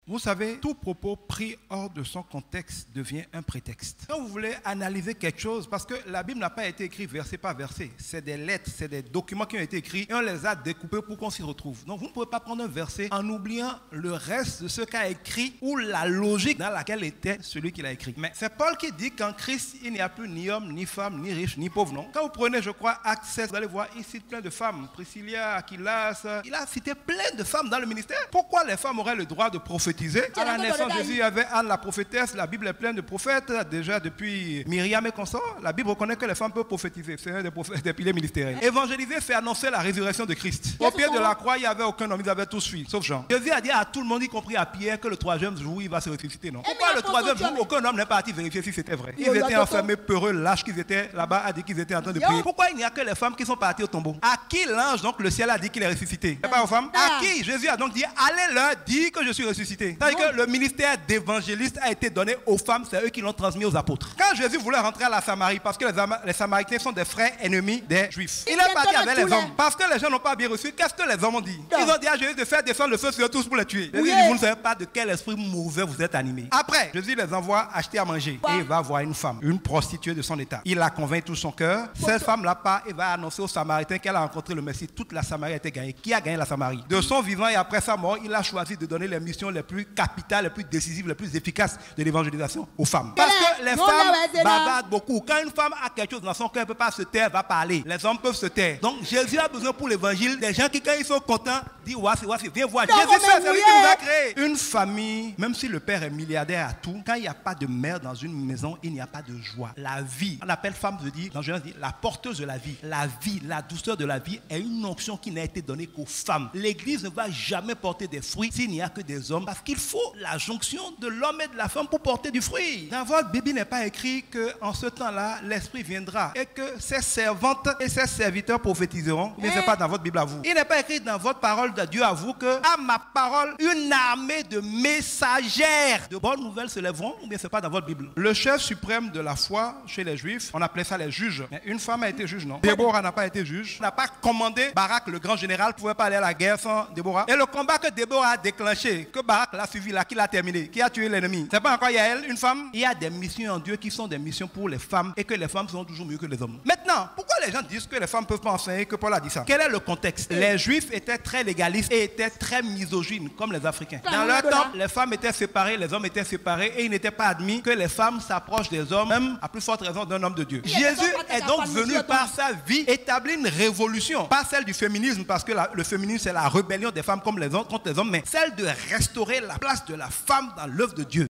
Vous savez, tout propos pris hors de son contexte devient un prétexte. Quand vous voulez analyser quelque chose, parce que la Bible n'a pas été écrite verset par verset, c'est des lettres, c'est des documents qui ont été écrits et on les a découpés pour qu'on s'y retrouve. Donc vous ne pouvez pas prendre un verset en oubliant le reste de ce qu'a écrit ou la logique dans laquelle était celui qui l'a écrit. Mais c'est Paul qui dit qu'en Christ, il n'y a plus ni homme, ni femme, ni riche, ni pauvre, non? Quand vous prenez, je crois, Acte 16, vous allez voir, il cite plein de femmes. Priscilla, Aquilas, il a cité plein de femmes dans le ministère. Pourquoi les femmes auraient le droit de prophétiser? À la naissance de Jésus, il y avait Anne la prophétesse. La Bible est pleine de prophètes. Déjà depuis Myriam et consorts, la Bible reconnaît que les femmes peuvent prophétiser. C'est un des piliers ministériels. Évangéliser, c'est annoncer la résurrection de Christ. Au pied de la croix, il n'y avait aucun homme. Ils avaient tous fui, sauf Jean. Jésus a dit à tout le monde, y compris à Pierre, que le troisième jour, il va se ressusciter. Non? Pourquoi le troisième jour, aucun homme n'est parti vérifier si c'était vrai? Ils étaient enfermés, peureux, lâches qu'ils étaient là-bas, a dit qu'ils étaient en train de prier. Pourquoi il n'y a que les femmes qui sont parties au tombeau? À qui l'ange, donc le ciel, a dit qu'il est ressuscité? C'est pas aux femmes? À qui Jésus a donc dit, allez leur dire que je suis ressuscité. C'est-à-dire que le ministère d'évangéliste a été donné aux femmes, c'est eux qui l'ont transmis aux apôtres. Quand Jésus voulait rentrer à la Samarie, parce que les Samaritains sont des frères ennemis des Juifs, il est parti avec les hommes. Parce que les gens n'ont pas bien reçu, qu'est-ce que les hommes ont dit? Ils ont dit à Jésus de faire descendre le feu sur eux tous pour les tuer. Jésus dit, vous ne savez pas de quel esprit mauvais vous êtes animés. Après, Jésus les envoie acheter à manger. Et il va voir une femme, une prostituée de son état. Il la convainc tout son cœur. Cette femme-là part et va annoncer aux Samaritains qu'elle a rencontré le Messie. Toute la Samarie a été gagnée. Qui a gagné la Samarie? De son vivant et après sa mort, il a choisi de donner les missions les plus capitales, les plus décisives, les plus efficaces de l'évangélisation aux femmes. Parce que les femmes bavardent beaucoup. Quand une femme a quelque chose dans son cœur, elle ne peut pas se taire, elle va parler. Les hommes peuvent se taire. Donc Jésus a besoin pour l'évangile des gens qui, quand ils sont contents, disent voici, viens voir. Jésus, c'est lui qui nous a créé. Une famille, même si le père est milliardaire à tout, quand il n'y a pas de mère dans une maison, il n'y a pas de joie. La vie, on appelle femme, je dis, dans Genèse, la porteuse de la vie. La vie, la douceur de la vie est une onction qui n'a été donnée qu'aux femmes. L'église ne va jamais porter des fruits s'il n'y a que des hommes, parce qu'il faut la jonction de l'homme et de la femme pour porter du fruit. Dans votre Bible, il n'est pas écrit qu'en ce temps-là, l'Esprit viendra et que ses servantes et ses serviteurs prophétiseront. Mais ce n'est pas dans votre Bible à vous. Il n'est pas écrit dans votre parole de Dieu à vous que à ma parole, une armée de messagères de bonnes nouvelles se lèveront. Ou bien ce n'est pas dans votre Bible. Le chef suprême de la foi chez les Juifs, on appelait ça les juges. Mais une femme a été juge, non? Déborah n'a pas été juge. On n'a pas commandé Barak, le grand général, ne pouvait pas aller à la guerre sans Déborah. Et le combat que Déborah a déclenché, que Barak l'a suivi là, qui l'a terminé, qui a tué l'ennemi. C'est pas encore Yaël, une femme. Il y a des missions en Dieu qui sont des missions pour les femmes et que les femmes sont toujours mieux que les hommes. Maintenant, pourquoi les gens disent que les femmes ne peuvent pas enseigner, que Paul a dit ça? Quel est le contexte? Les Juifs étaient très légalistes et étaient très misogynes, comme les Africains. Dans leur temps, les femmes étaient séparées, les hommes étaient séparés et il n'était pas admis que les femmes s'approchent des hommes, même à plus forte raison d'un homme de Dieu. Jésus est donc venu par sa vie établir une révolution, pas celle du féminisme, parce que le féminisme c'est la rébellion des femmes comme les hommes contre les hommes, mais celle de restaurer la place de la femme dans l'œuvre de Dieu.